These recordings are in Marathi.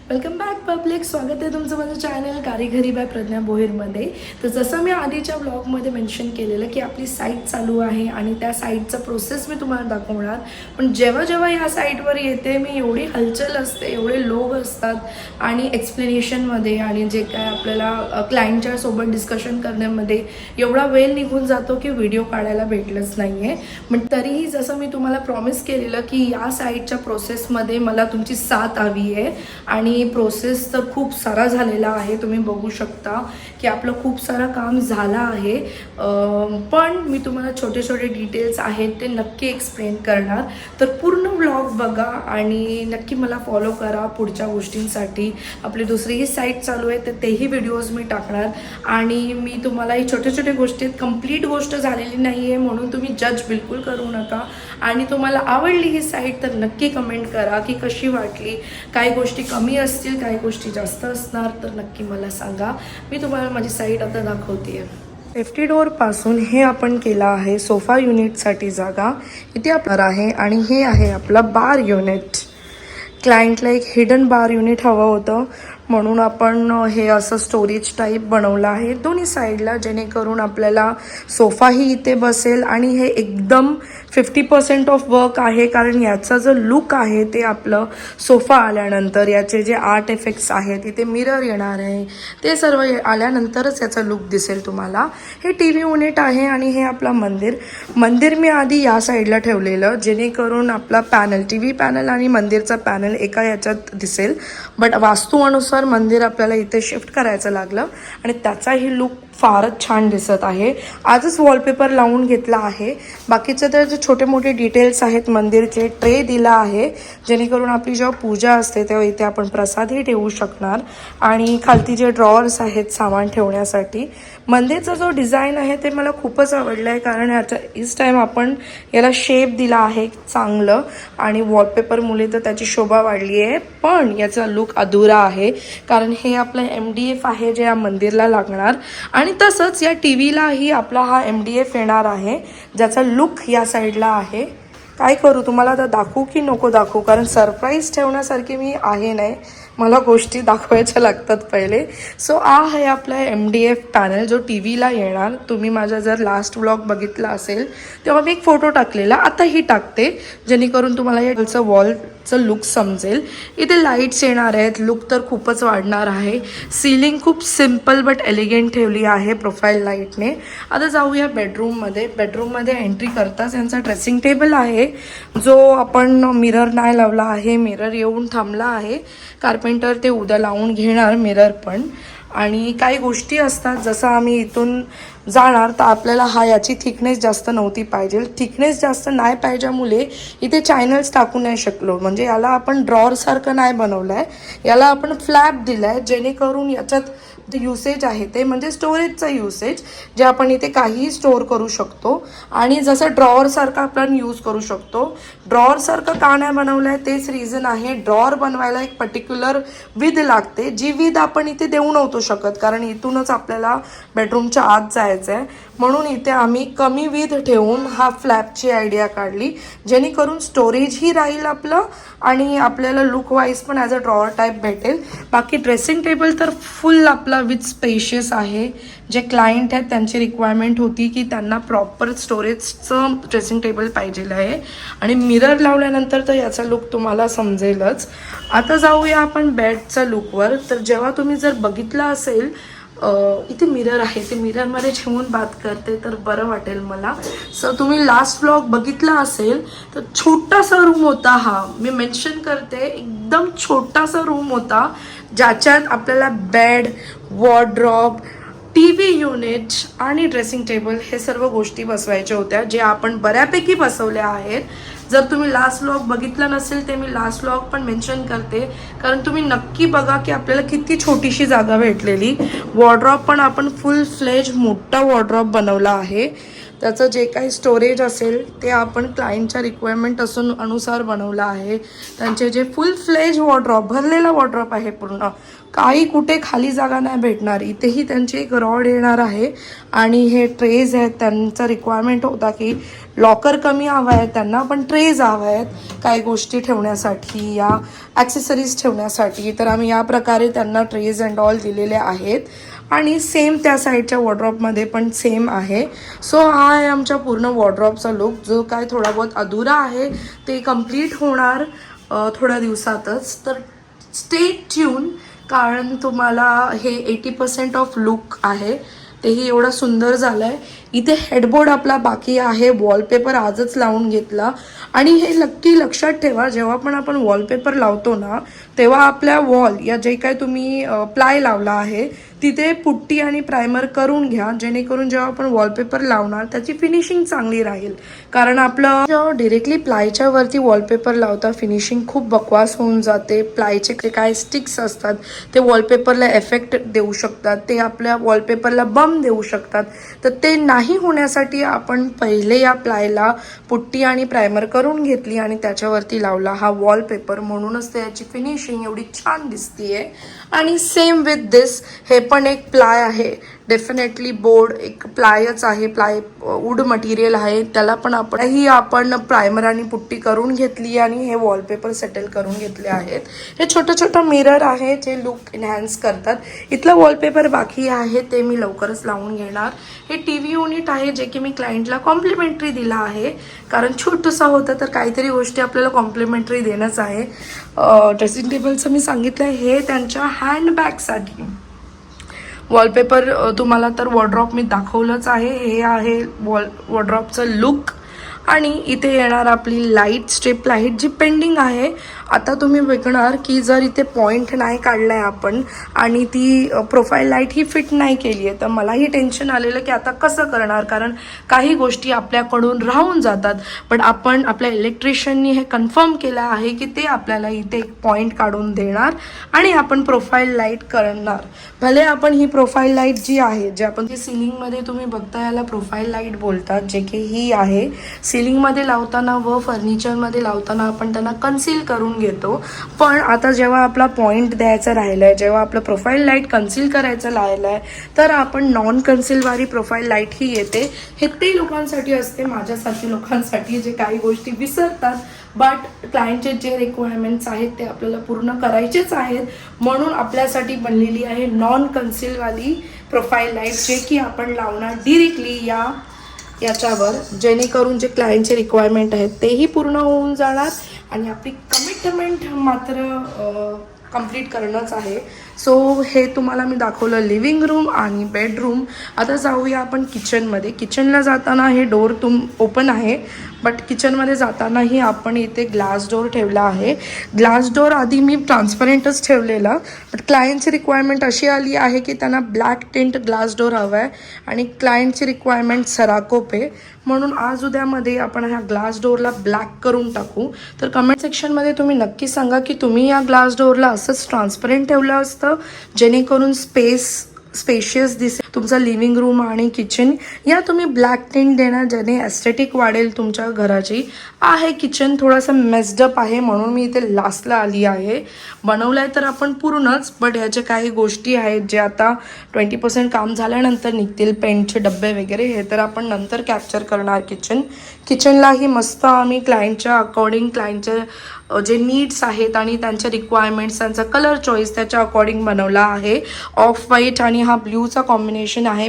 Welcome back public. स्वागत आहे तुमचं माझं चॅनल कारीगरी बाय प्रज्ञा बोहेरमध्ये. तर जसं मी आधीच्या ब्लॉगमध्ये मेन्शन केलेलं की आपली साईट चालू आहे आणि त्या साईटचं प्रोसेस मी तुम्हाला दाखवणार. पण जेव्हा जेव्हा या साईटवर येते मी एवढी हलचल असते, एवढे लोक असतात आणि एक्सप्लेनेशनमध्ये आणि जे काय आपल्याला क्लायंटच्या सोबत डिस्कशन करण्यामध्ये एवढा वेळ निघून जातो की व्हिडिओ काढायला भेटलंच नाही आहे. पण तरीही जसं मी तुम्हाला प्रॉमिस केलेलं की या साईटच्या प्रोसेसमध्ये मला तुमची साथ हवी आहे आणि प्रोसेस तर खूप सारा झालेला आहे. तुम्ही बघू शकता की आपलं खूप सारं काम झालं आहे. पण मी तुम्हाला छोटे छोटे डिटेल्स आहेत ते नक्की एक्सप्लेन करणार. तर पूर्ण व्लॉग बघा आणि नक्की मला फॉलो करा पुढच्या गोष्टींसाठी. आपली दुसरीही साईट चालू आहे तर तेही व्हिडिओज मी टाकणार आणि मी तुम्हाला ही छोटे छोटे गोष्टी कंप्लीट गोष्ट झालेली नाही आहे म्हणून तुम्ही जज बिलकुल करू नका. आणि तुम्हाला आवडली ही साईट तर नक्की कमेंट करा की कशी वाटली. काही गोष्टी कमी असतील, काही गोष्टी जास्त असणार तर नक्की मला सांगा. मी तुम्हाला माझी साईट आता दाखवते. सेफ्टी डोअरपासून हे आपण केलं आहे सोफा युनिटसाठी जागा. इथे आपलं आहे आणि हे आहे आपलं बार युनिट. क्लायंटला एक हिडन बार युनिट हवं होतं म्हणून आपण हे असं स्टोरेज टाईप बनवलं आहे दोन्ही साईडला, जेणेकरून आपल्याला सोफाही इथे बसेल आणि हे एकदम 50% ऑफ वर्क आहे. कारण याचा जो लुक आहे ते आपलं सोफा आल्यानंतर याचे जे आर्ट इफेक्ट्स आहेत, इथे मिरर येणार आहे, ते सर्व आल्यानंतरच याचा लुक दिसेल तुम्हाला. हे टी व्ही युनिट आहे आणि हे आपलं मंदिर मी आधी या साईडला ठेवलेलं जेणेकरून आपला पॅनल, टी व्ही पॅनल आणि मंदिरचा पॅनल एका याच्यात दिसेल. बट वास्तूनुसार मंदिर आपल्याला इथे शिफ्ट करायचं लागलं आणि त्याचाही लुक फारच छान दिसत आहे. आजच वॉलपेपर लावून घेतला आहे. बाकीचे तर जे छोटे मोठे डिटेल्स आहेत, मंदिरचे ट्रे दिला आहे जेणेकरून आपली जेव्हा पूजा असते तेव्हा इथे आपण प्रसादही ठेवू शकणार. आणि खालती जे ड्रॉवर्स आहेत सामान ठेवण्यासाठी. मंदिरचा जो डिझाईन आहे ते मला खूपच आवडलं आहे कारण ह्याच्या इस टाईम आपण याला शेप दिला आहे चांगलं आणि वॉलपेपरमुळे तर त्याची शोभा वाढली आहे. पण याचा लुक अधुरा आहे कारण हे आपलं MDF आहे जे या मंदिरला लागणार आणि तसंच या टी व्हीलाही आपला हा MDF येणार आहे ज्याचा लुक या साईडला आहे. काय करू, तुम्हाला आता दाखवू की नको दाखवू, कारण सरप्राईज ठेवण्यासारखी मी आहे नाही, मला गोष्टी दाखवायच्या लागतात पहिले. सो आहे आपला MDF पॅनल जो टी व्हीला येणार. तुम्ही माझा जर लास्ट व्लॉग बघितला असेल तेव्हा मी एक फोटो टाकलेला, आताही टाकते जेणेकरून तुम्हाला या वॉलचं लुक समजेल. इथे लाईट्स येणार आहेत, लुक तर खूपच वाढणार आहे. सीलिंग खूप सिम्पल बट एलिगंट ठेवली आहे प्रोफाईल लाईटने. आता जाऊया बेडरूममध्ये. बेडरूममध्ये एंट्री करताच यांचा ड्रेसिंग टेबल आहे जो आपण मिरर नाही लावला आहे, मिरर येऊन थांबला आहे. कार्पेंटर ते उद्या लावून घेणार मिरर पण. आणि काही गोष्टी असतात जसं आम्ही इथून जाणार तर आपल्याला याची थिकनेस जास्त नव्हती पाहिजे. थिकनेस जास्त नाही पाहिजेमुळे इथे चॅनल्स टाकू नाही शकलो. म्हणजे याला आपण ड्रॉवरसारखं नाही बनवलं आहे, याला आपण फ्लॅप दिला आहे जेणेकरून याच्यात जे युसेज आहे ते म्हणजे स्टोरेजचा युसेज, जे आपण इथे काहीही स्टोअर करू शकतो आणि जसं ड्रॉवरसारखं आपण यूज करू शकतो. ड्रॉवरसारखं का नाही बनवलं आहे तेच रिझन आहे. ड्रॉवर बनवायला एक पर्टिक्युलर विथ लागते, जी विथ आपण इथे देऊ नव्हतो शकत कारण इथूनच आपल्याला बेडरूमच्या आत जायचं आहे. म्हणून इथे आम्ही कमी विथ ठेवून हा फ्लॅपची आयडिया काढली जेणेकरून स्टोरेजही राहील आपलं आणि आपल्याला लुक वाईज पण ॲज अ ड्रॉवर टाईप भेटेल. बाकी ड्रेसिंग टेबल तर फुल आपला विथ स्पेशियस आहे. जे क्लायंट आहेत त्यांची रिक्वायरमेंट होती की त्यांना प्रॉपर स्टोरेजचं ड्रेसिंग टेबल पाहिजेलं आहे आणि मिरर लावल्यानंतर तर याचा लुक तुम्हाला समजेलच. आता जाऊया आपण बेडच्या लुकवर. तर जेव्हा तुम्ही जर बघितलं असेल इथे मिरर आहे, ते मिररमध्ये ठेवून बात करते तर बरं वाटेल मला. सो तुम्ही लास्ट व्लॉग बघितला असेल तर छोटासा रूम होता हा, मी मेन्शन करते एकदम छोटासा रूम होता ज्याच्यात आपल्याला बेड, वॉर्डरॉब, टी व्ही युनिट आणि ड्रेसिंग टेबल हे सर्व गोष्टी बसवायच्या होत्या, जे आपण बऱ्यापैकी बसवल्या आहेत. जर तुम्ही लास्ट व्लॉग बघितला नसेल ते मी लास्ट व्लॉग पण मेन्शन करते कारण तुम्ही नक्की बघा की आपल्याला किती छोटीशी जागा भेटलेली. वॉर्डरॉब पण आपण फुल फ्लेज मोठा वॉर्डरॉब बनवला आहे. त्याचं जे काही स्टोरेज असेल ते आपण क्लायंटच्या रिक्वायरमेंट अनुसार बनवलं आहे. त्यांचे जे फुल फ्लेज वॉर्डरॉब, भरलेला वॉर्डरॉब आहे पूर्ण, काही कुठे खाली जागा नाही भेटणार. इथेही त्यांची एक रॉड येणार आहे आणि हे ट्रेज आहेत. त्यांचा रिक्वायरमेंट होता की लॉकर कमी हवं आहे त्यांना पण ट्रेज हवं आहेत काही गोष्टी ठेवण्यासाठी या ॲक्सेसरीज ठेवण्यासाठी. तर आम्ही या प्रकारे त्यांना ट्रेज अँड ऑल दिलेले आहेत. आणि सेम त्या साईडच्या वॉर्ड्रॉपमध्ये पण सेम आहे. सो हा आहे आमच्या पूर्ण वॉर्ड्रॉपचा लुक, जो काय थोडा बहुत अधुरा आहे ते कंप्लीट होणार थोड्या दिवसातच. तर स्टे ट्यून, कारण तुम्हाला हे 80% ऑफ लुक आहे, तेही एवढं सुंदर झालं आहे. इथे हेडबोर्ड आपला बाकी आहे, वॉलपेपर आजच लावून घेतला. आणि हे नक्की लक्षात ठेवा, जेव्हा पण आपण वॉलपेपर लावतो ना, तेव्हा आपल्या वॉल या जे काय तुम्ही प्लाय लावला आहे तिथे पुट्टी आणि प्रायमर करून घ्या, जेणेकरून जेव्हा आपण वॉलपेपर लावणार त्याची फिनिशिंग चांगली राहील. कारण आपलं जेव्हा डिरेक्टली प्लायच्या वरती वॉलपेपर लावता फिनिशिंग खूप बकवास होऊन जाते. प्लायचे जे काय स्टिक्स असतात ते वॉलपेपरला एफेक्ट देऊ शकतात, ते आपल्या वॉलपेपरला बम देऊ शकतात. तर ते नाही होण्यासाठी आपण पहिले या प्लायला पुट्टी आणि प्रायमर करून घेतली आणि त्याच्यावरती लावला हा वॉलपेपर, म्हणूनच त्याची फिनिशिंग एवढी छान दिसतीये. आणि सेम विथ दिस, हे पण एक प्लाय आहे, डेफिनेटली बोर्ड एक प्लायच आहे, प्लाय वूड मटेरियल आहे, त्याला पण आपण प्रायमर आणि पुट्टी करून घेतली आणि हे वॉलपेपर सेटल करून घेतले आहेत. हे छोटं छोटं मिरर आहे जे लुक एनहान्स करतात. इथलं वॉलपेपर बाकी आहे, ते मी लवकरच लावून घेणार. हे TV युनिट आहे जे की मी क्लायंटला कॉम्प्लिमेंटरी दिला आहे, कारण छोटंसं होतं तर काहीतरी गोष्टी आपल्याला कॉम्प्लिमेंटरी देणंच आहे. ड्रेसिंग टेबलचं मी सांगितलं, हे त्यांच्या हँडबॅगसाठी. वॉलपेपर तुम्हाला तर वॉर्ड्रॉप मी दाखवलंच आहे. हे आहे वॉर्ड्रॉपचं लुक. आणि इथे येणार आपली लाईट, स्ट्रिप लाईट जी पेंडिंग आहे. आता तुम्ही बघणार की जर इथे पॉईंट नाही काढलाय आपण आणि ती प्रोफाईल लाईट ही फिट नाही केली आहे, तर मलाही टेन्शन आलेलं की आता कसं करणार, कारण काही गोष्टी आपल्याकडून राहून जातात. पण आपण आपल्या इलेक्ट्रिशियननी हे कन्फर्म केलं आहे की ते आपल्याला इथे एक पॉईंट काढून देणार आणि आपण प्रोफाईल लाईट करणार. भले आपण ही प्रोफाईल लाईट जी आहे, जे आपण ती सिलिंगमध्ये तुम्ही बघता, याला प्रोफाईल लाईट बोलतात, जे की ही आहे. सिलिंगमध्ये लावताना व फर्निचरमध्ये लावताना आपण त्यांना कन्सील करून घेतो. पण आता जेव्हा आपला पॉईंट द्यायचा राहिला आहे, जेव्हा आपलं प्रोफाईल लाईट कन्सील करायचं राहिलं आहे, तर आपण नॉन कन्सीलवाली प्रोफाईल लाईट ही येते. हे ते लोकांसाठी असते, माझ्यासारखी लोकांसाठी जे काही गोष्टी विसरतात. बट क्लायंटचे जे रिक्वायरमेंट्स आहेत ते आपल्याला पूर्ण करायचेच आहेत, म्हणून आपल्यासाठी बनलेली आहे नॉन कन्सीलवाली प्रोफाईल लाईट, जे की आपण लावणार डिरेक्टली याच्यावर, जेणेकरून जे क्लायंटचे रिक्वायरमेंट आहेत तेही पूर्ण होऊन जाणार आणि आपली कमिटमेंट मात्र कंप्लीट करणंच आहे. सो हे तुम्हाला मी दाखवलं लिव्हिंग रूम आणि बेडरूम. आता जाऊया आपण किचनमध्ये. किचनला जाताना हे डोर ओपन आहे, बट किचनमध्ये जातानाही आपण इथे ग्लास डोर ठेवला आहे. ग्लास डोर आधी मी ट्रान्सपरंटच ठेवलेला, बट क्लायंटची रिक्वायरमेंट अशी आली आहे की त्यांना ब्लॅक टिंट ग्लास डोर हवा आहे आणि क्लायंटची रिक्वायरमेंट सराकोप आहे, म्हणून आज उद्यामध्ये आपण ह्या ग्लास डोअरला ब्लॅक करून टाकू. तर कमेंट सेक्शनमध्ये तुम्ही नक्की सांगा की तुम्ही या ग्लास डोअरला असंच ट्रान्सपरंट ठेवलं असतं, जेणेकरून स्पेशियस दिसेल तुमचा लिव्हिंग रूम आणि किचन. या तुम्ही ब्लॅक टिंट देणार, ज्याने एस्थेटिक वाढेल तुमच्या घराची. आहे किचन थोडंसं मेस्डअप आहे, म्हणून मी इथे लास्टला आली आहे. बनवलंय तर आपण पूर्णच, बट ह्याचे काही गोष्टी आहेत जे आता 20% काम झाल्यानंतर निघतील, पेंटचे डब्बे वगैरे, हे तर आपण नंतर कॅप्चर करणार. किचनलाही मस्त आम्ही क्लायंटच्या अकॉर्डिंग, क्लायंटचे जे नीड्स आहेत आणि त्यांच्या रिक्वायरमेंट्स, त्यांचा कलर चॉईस त्याच्या अकॉर्डिंग बनवला आहे. ऑफ व्हाईट आणि हा ब्ल्यूचा कॉम्बिनेशन आहे.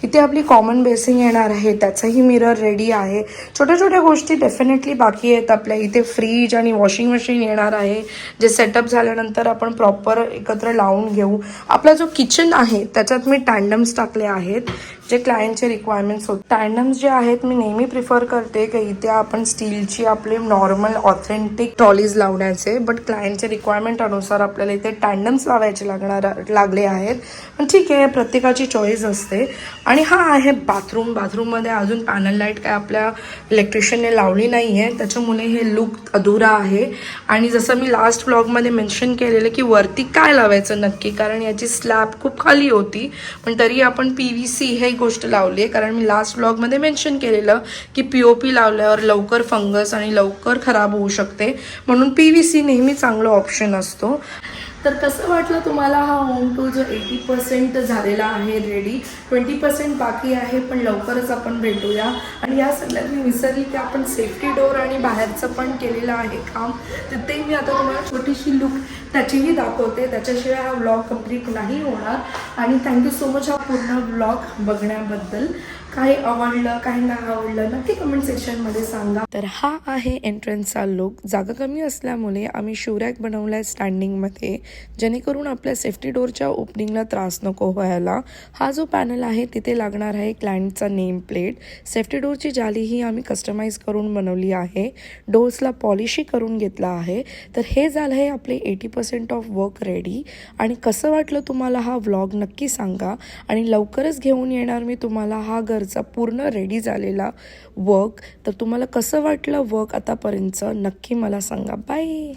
इथे आपली कॉमन बेसिंग येणार आहे, त्याचाही मिरर रेडी आहे. छोट्या छोट्या गोष्टी डेफिनेटली बाकी आहेत आपल्या. इथे फ्रीज आणि वॉशिंग मशीन येणार आहे, जे सेटअप झाल्यानंतर आपण प्रॉपर एकत्र लावून घेऊ. आपला जो किचन आहे त्याच्यात मी टँडम्स टाकले आहेत, जे क्लायंटचे रिक्वायरमेंट्स होते. टँडम्स जे आहेत मी नेहमी प्रिफर करते की इथे आपण स्टीलची आपले नॉर्मल ऑथेंटिक ट्रॉलीज लावण्याचे, बट क्लायंटचे रिक्वायरमेंट अनुसार आपल्याला इथे टँडम्स लावायचे लागले आहेत. पण ठीक आहे, प्रत्येकाची चॉईस असते. आणि हा आहे बाथरूम. बाथरूममध्ये अजून पॅनल लाईट काय आपल्या इलेक्ट्रिशियनने लावली नाही आहे, त्याच्यामुळे हे लुक अधुरा आहे. आणि जसं मी लास्ट व्लॉगमध्ये मेन्शन केलेलं की वरती काय लावायचं नक्की, कारण याची स्लॅब खूप खाली होती, पण तरी आपण PVC हे गोष्ट लावली आहे. कारण मी लास्ट व्लॉगमध्ये मेन्शन केलेलं की POP लावल्यावर लवकर फंगस आणि लवकर खराब होऊ शकते, म्हणून PVC नेहमी चांगला ऑप्शन असतो. तर कसं वाटलं तुम्हाला हा होम टूर जो 80% झालेला आहे रेडी, 20% बाकी आहे, पण लवकरच आपण भेटूया. आणि या सगळ्यात मी विसरली की आपण सेफ्टी डोअर आणि बाहेरचं पण केलेलं आहे काम, तर ते मी आता तुम्हाला छोटीशी लुक त्याचीही दाखवते. त्याच्याशिवाय हा व्लॉग कंप्लीट नाही होणार. आणि थँक्यू सो मच हा पूर्ण व्लॉग बघण्याबद्दल. काही आवडलं काही नाही आवडलं नक्की कमेंट सेक्शनमध्ये सांगा. तर हा आहे एंट्रन्सचा लुक. जागा कमी असल्यामुळे आम्ही शूरॅक बनवला आहे स्टँडिंगमध्ये, जेणेकरून आपल्या सेफ्टी डोअरच्या ओपनिंगला त्रास नको व्हायला. हा जो पॅनल आहे तिथे लागणार आहे क्लायंटचा नेम प्लेट. सेफ्टी डोअरची जालीही आम्ही कस्टमाइज करून बनवली आहे. डोर्सला पॉलिशही करून घेतला आहे. तर हे झालं आहे आपले 80% ऑफ वर्क रेडी. आणि कसं वाटलं तुम्हाला हा व्लॉग नक्की सांगा. आणि लवकरच घेऊन येणार मी तुम्हाला हा घरचा पूर्ण रेडी झालेला वर्क. तर तुम्हाला कसं वाटलं वर्क आतापर्यंत नक्की मला सांगा. बाय.